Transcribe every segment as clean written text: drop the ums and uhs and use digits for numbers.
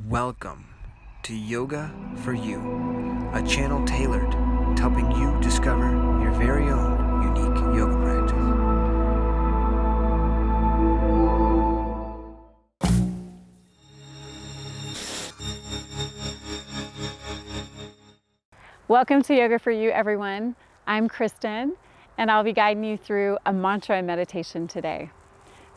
Welcome to Yoga for You, a channel tailored to helping you discover your very own unique yoga practice. Welcome to Yoga for You, everyone. I'm Kristin, and I'll be guiding you through a mantra meditation today.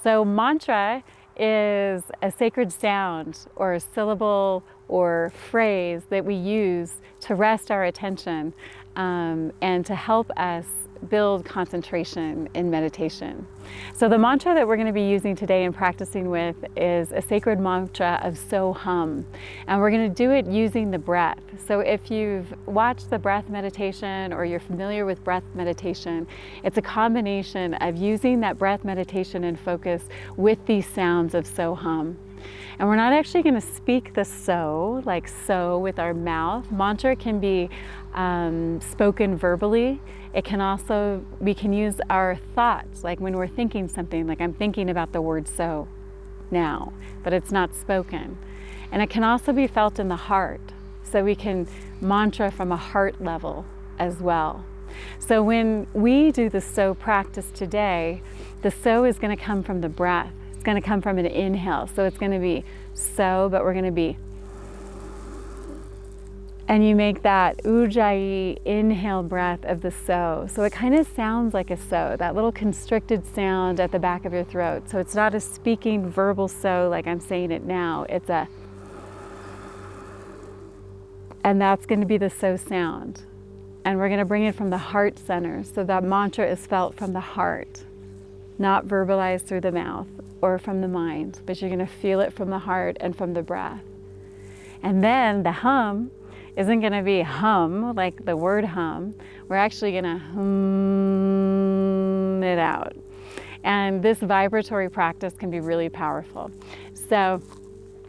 So mantra is a sacred sound or a syllable or phrase that we use to rest our attention and to help us build concentration in meditation. So the mantra that we're going to be using today and practicing with is a sacred mantra of so hum, and we're going to do it using the breath. So if you've watched the breath meditation or you're familiar with breath meditation, it's a combination of using that breath meditation and focus with these sounds of so hum. And we're not actually going to speak the so, like so with our mouth. Mantra can be spoken verbally. It can also, we can use our thoughts, like when we're thinking something, like I'm thinking about the word so now, but it's not spoken. And it can also be felt in the heart. So we can mantra from a heart level as well. So when we do the so practice today, the so is going to come from the breath. It's going to come from an inhale. So it's going to be so, but we're going to be. And you make that ujjayi inhale breath of the so. So it kind of sounds like a so, that little constricted sound at the back of your throat. So it's not a speaking verbal so like I'm saying it now. It's a, and that's going to be the so sound. And we're going to bring it from the heart center. So that mantra is felt from the heart, not verbalized through the mouth or from the mind, but you're going to feel it from the heart and from the breath. And then the hum isn't going to be hum, like the word hum. We're actually going to hum it out. And this vibratory practice can be really powerful. So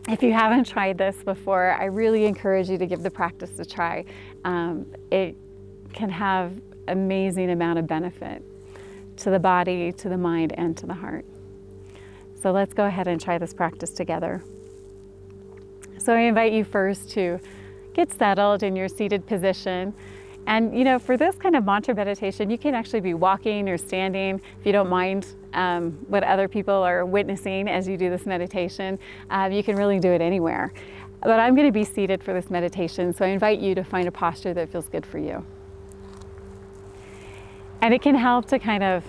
if you haven't tried this before, I really encourage you to give the practice a try. It can have amazing amount of benefit to the body, to the mind, and to the heart. So let's go ahead and try this practice together. So I invite you first to get settled in your seated position. And you know, for this kind of mantra meditation, you can actually be walking or standing if you don't mind what other people are witnessing as you do this meditation. You can really do it anywhere. But I'm going to be seated for this meditation, so I invite you to find a posture that feels good for you. And it can help to kind of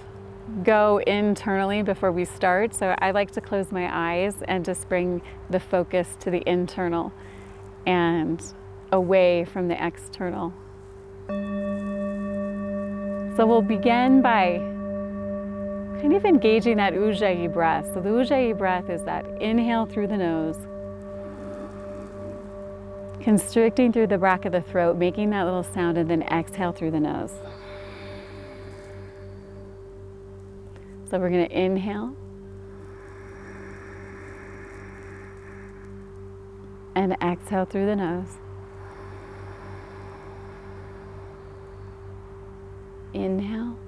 go internally before we start. So I like to close my eyes and just bring the focus to the internal and away from the external. So we'll begin by kind of engaging that ujjayi breath. So the ujjayi breath is that inhale through the nose, constricting through the back of the throat, making that little sound, and then exhale through the nose. So we're going to inhale and exhale through the nose. Inhale.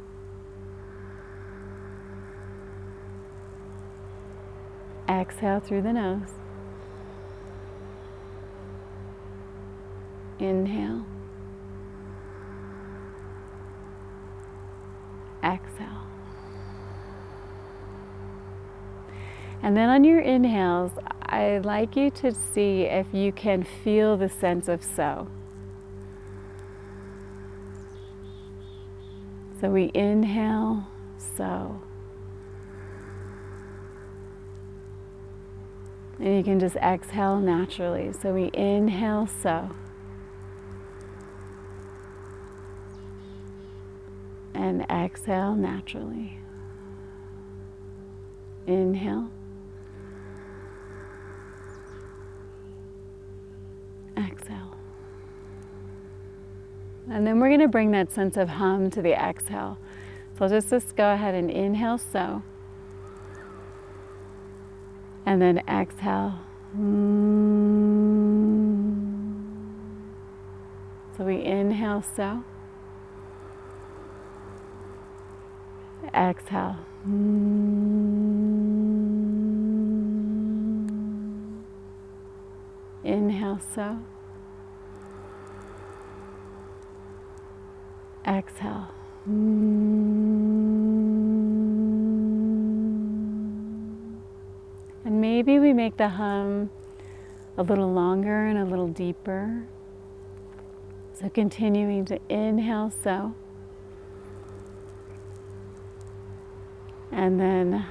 Exhale through the nose. Inhale. Exhale. And then on your inhales, I'd like you to see if you can feel the sense of so. So we inhale, so. And you can just exhale naturally. So we inhale, so. And exhale naturally. Inhale. Exhale. And then we're going to bring that sense of hum to the exhale. So just go ahead and inhale, so. And then exhale. So we inhale, so. Exhale. Inhale, so. Exhale. And maybe we make the hum a little longer and a little deeper. So continuing to inhale, so. And then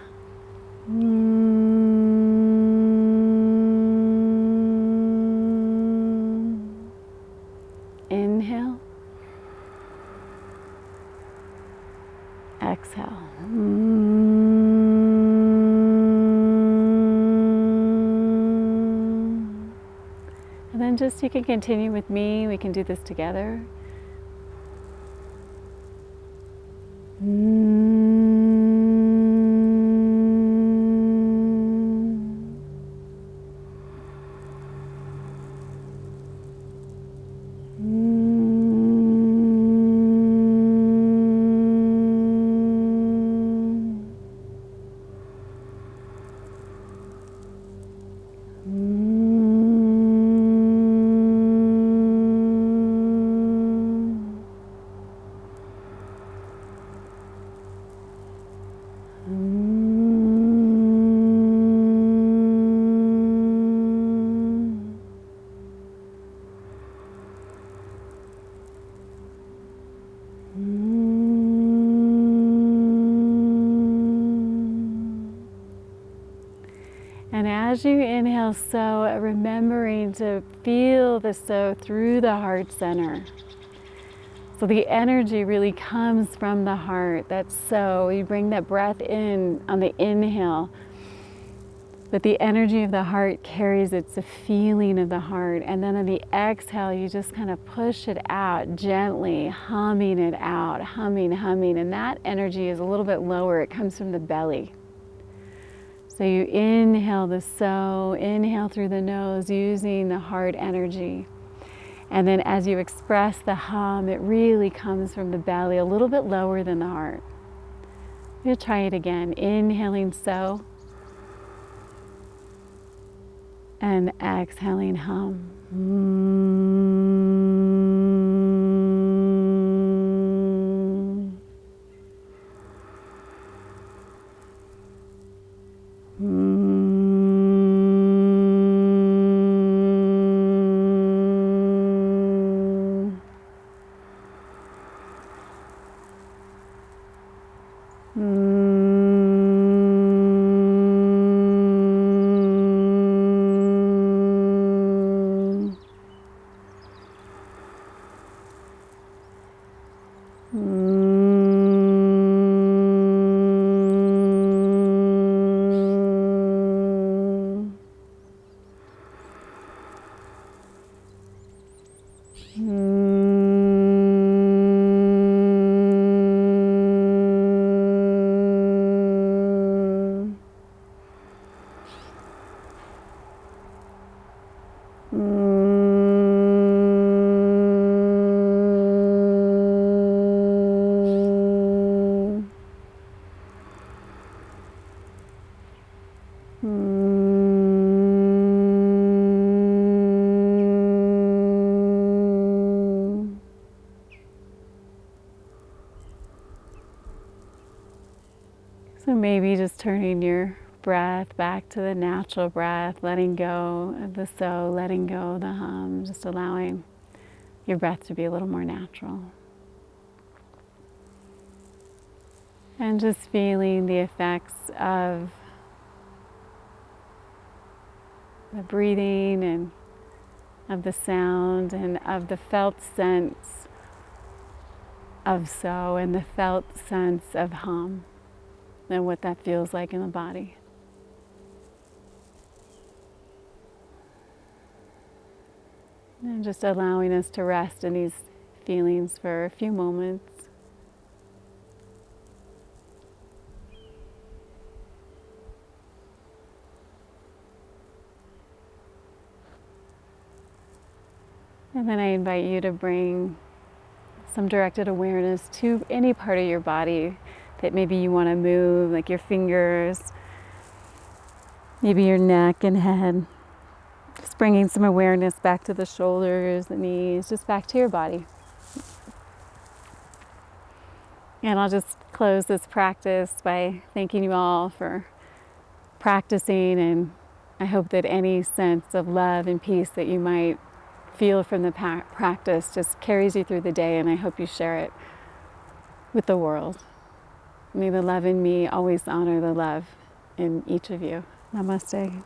inhale. Exhale. And then just you can continue with me. We can do this together. And as you inhale, so remembering to feel the so through the heart center. So the energy really comes from the heart. That's so. You bring that breath in on the inhale, but the energy of the heart carries it's a feeling of the heart. And then on the exhale, you just kind of push it out gently, humming it out, humming. And that energy is a little bit lower. It comes from the belly. So you inhale the so, inhale through the nose using the heart energy. And then as you express the hum, it really comes from the belly, a little bit lower than the heart. We'll try it again. Inhaling so. And exhaling hum. So maybe just turning your breath back to the natural breath, letting go of the so, letting go of the hum, just allowing your breath to be a little more natural. And just feeling the effects of the breathing and of the sound and of the felt sense of so and the felt sense of hum and what that feels like in the body. And just allowing us to rest in these feelings for a few moments. And then I invite you to bring some directed awareness to any part of your body that maybe you want to move, like your fingers, maybe your neck and head. Just Just bringing some awareness back to the shoulders, the knees, just back to your body. And I'll just close this practice by thanking you all for practicing, and I hope that any sense of love and peace that you might feel from the practice just carries you through the day, and I hope you share it with the world. May the love in me always honor the love in each of you. Namaste.